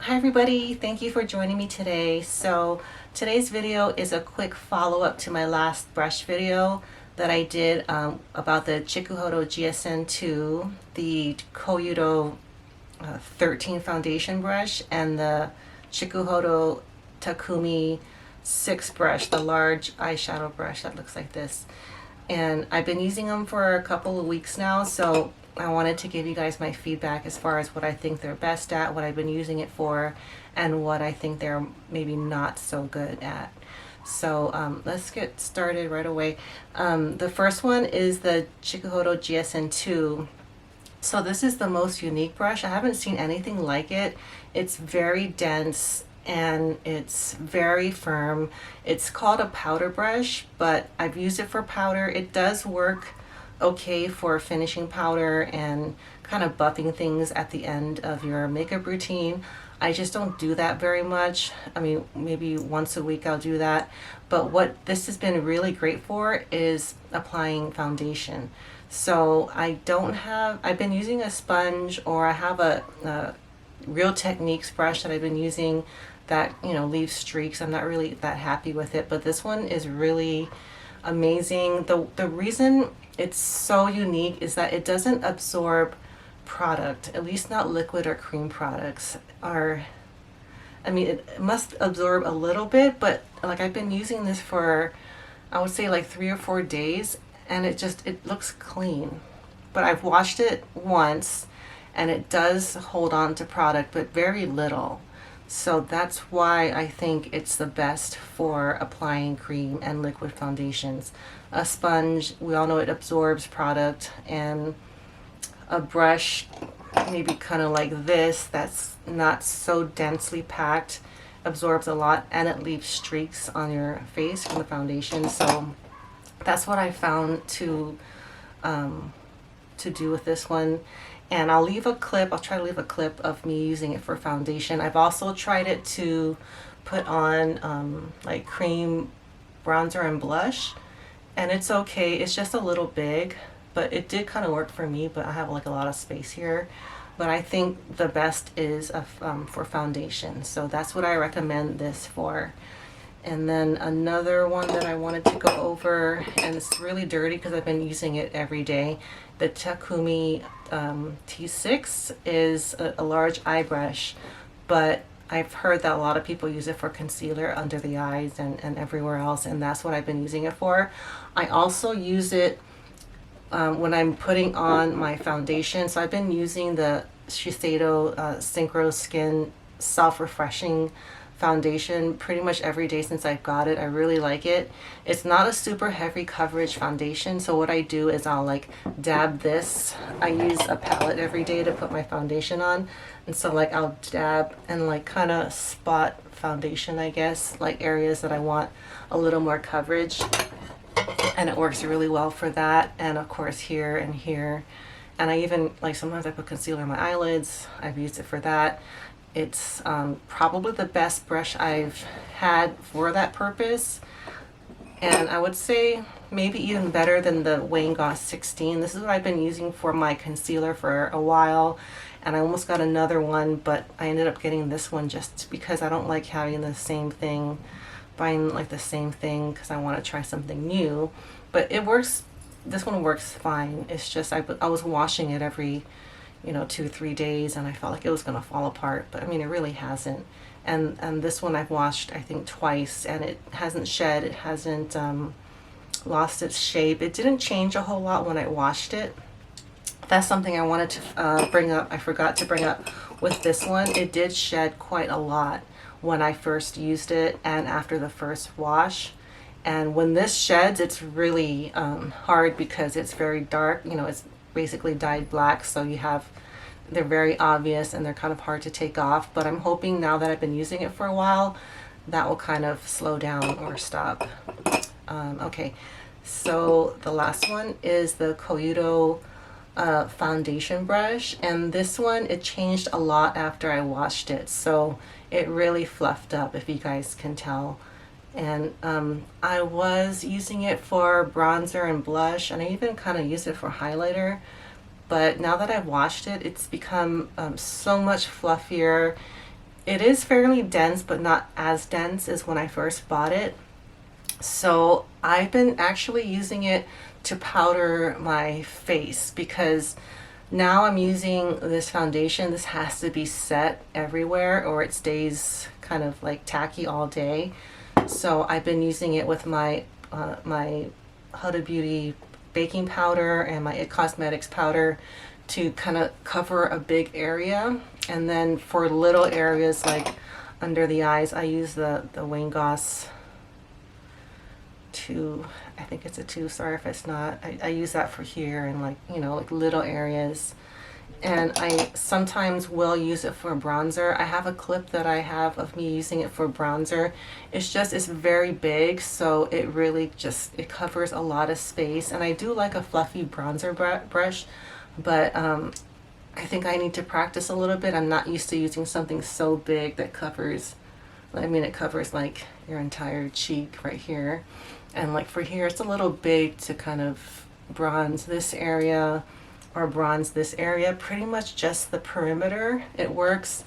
Hi everybody, thank you for joining me today. So today's video is a quick follow-up to my last brush video that I did about the Chikuhodo GSN-2, the Koyudo 13 foundation brush, and the Chikuhodo Takumi-6 brush, the large eyeshadow brush that looks like this. And I've been using them for a couple of weeks now, so I wanted to give you guys my feedback as far as what I think they're best at, what I've been using it for, and what I think they're maybe not so good at. So let's get started right away. The first one is the Chikuhodo GSN-2. So this is the most unique brush. I haven't seen anything like it. It's very dense and it's very firm. It's called a powder brush, but I've used it for powder. It does work okay for finishing powder and kind of buffing things at the end of your makeup routine. I just don't do that very much. I mean, maybe once a week I'll do that. But what this has been really great for is applying foundation. So I've been using a sponge, or I have a Real Techniques brush that I've been using that, leaves streaks. I'm not really that happy with it, but this one is really amazing. The reason it's so unique is that it doesn't absorb product, at least not liquid or cream products. It must absorb a little bit, but like I've been using this for, I would say like 3 or 4 days, and it looks clean. But I've washed it once and it does hold on to product, but very little. So that's why I think it's the best for applying cream and liquid foundations. A sponge, we all know it absorbs product, and a brush, maybe kind of like this, that's not so densely packed, absorbs a lot, and it leaves streaks on your face from the foundation. So that's what I found to do with this one. And I'll try to leave a clip of me using it for foundation. I've also tried it to put on like cream bronzer and blush, and it's okay. It's just a little big, but it did kind of work for me, but I have like a lot of space here. But I think the best is for foundation. So that's what I recommend this for. And then another one that I wanted to go over, and it's really dirty because I've been using it every day. The Takumi T6 is a large eye brush, but I've heard that a lot of people use it for concealer under the eyes and everywhere else, and that's what I've been using it for. I also use it when I'm putting on my foundation. So I've been using the Shiseido Synchro Skin Self-Refreshing foundation pretty much every day since I've got it. I really like it. It's not a super heavy coverage foundation, so what I do is I'll like dab this. I use a palette every day to put my foundation on, and so like I'll dab and like kind of spot foundation, I guess, like areas that I want a little more coverage, and it works really well for that. And of course here and here, and I even like sometimes I put concealer on my eyelids. I've used it for that. It's probably the best brush I've had for that purpose, and I would say maybe even better than the Wayne Goss 16. This is what I've been using for my concealer for a while, and I almost got another one, but I ended up getting this one just because I don't like having the same thing, buying like the same thing, because I want to try something new. But it works. This one works fine. It's just I was washing it every 2-3 days, and I felt like it was going to fall apart, but I mean it really hasn't. And this one I've washed I think twice, and it hasn't shed, it hasn't lost its shape. It didn't change a whole lot when I washed it. That's something I wanted to bring up. I forgot to bring up with this one. It did shed quite a lot when I first used it and after the first wash. And when this sheds, it's really hard because it's very dark. It's basically dyed black, so they're very obvious and they're kind of hard to take off. But I'm hoping now that I've been using it for a while, that will kind of slow down or stop. Okay, so the last one is the Koyudo foundation brush, and this one, it changed a lot after I washed it, so it really fluffed up, if you guys can tell. And I was using it for bronzer and blush, and I even kind of used it for highlighter, but now that I've washed it, it's become so much fluffier. It is fairly dense, but not as dense as when I first bought it. So I've been actually using it to powder my face because now I'm using this foundation. This has to be set everywhere or it stays kind of like tacky all day. So I've been using it with my my Huda Beauty baking powder and my It Cosmetics powder to kind of cover a big area. And then for little areas like under the eyes, I use the Wayne Goss 2. I think it's a 2, sorry if it's not. I use that for here and like, you know, like little areas. And I sometimes will use it for bronzer. I have a clip that I have of me using it for bronzer. It's very big, so it really it covers a lot of space. And I do like a fluffy bronzer brush, but I think I need to practice a little bit. I'm not used to using something so big that covers, I mean, it covers like your entire cheek right here. And like for here, it's a little big to kind of bronze this area or bronze this area. Pretty much just the perimeter, it works.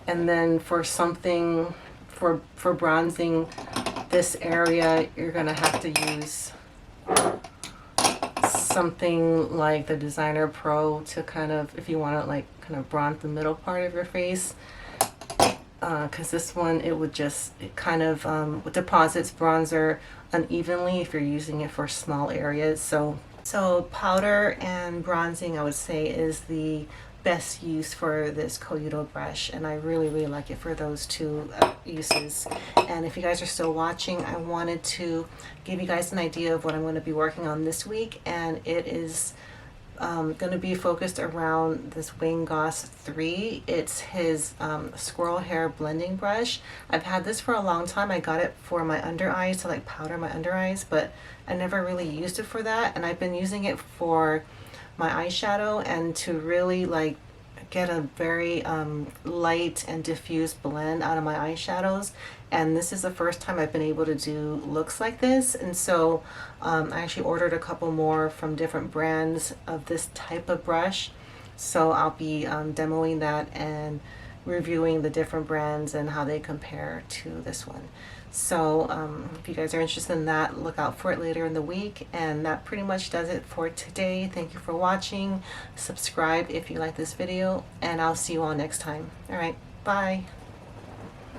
And then for something, for bronzing this area, you're gonna have to use something like the Designer Pro to kind of, if you want to like kind of bronze the middle part of your face. Because this one, it kind of deposits bronzer unevenly if you're using it for small areas. So powder and bronzing, I would say, is the best use for this Koyudo brush, and I really, really like it for those two uses. And if you guys are still watching, I wanted to give you guys an idea of what I'm going to be working on this week, and it is going to be focused around this Wayne Goss 3. It's his squirrel hair blending brush. I've had this for a long time. I got it for my under eyes to like powder my under eyes, but I never really used it for that. And I've been using it for my eyeshadow and to really like get a very light and diffuse blend out of my eyeshadows. And this is the first time I've been able to do looks like this. And so I actually ordered a couple more from different brands of this type of brush. So I'll be demoing that and reviewing the different brands and how they compare to this one. So if you guys are interested in that, look out for it later in the week. And that pretty much does it for today. Thank you for watching. Subscribe if you like this video, and I'll see you all next time. All right, bye.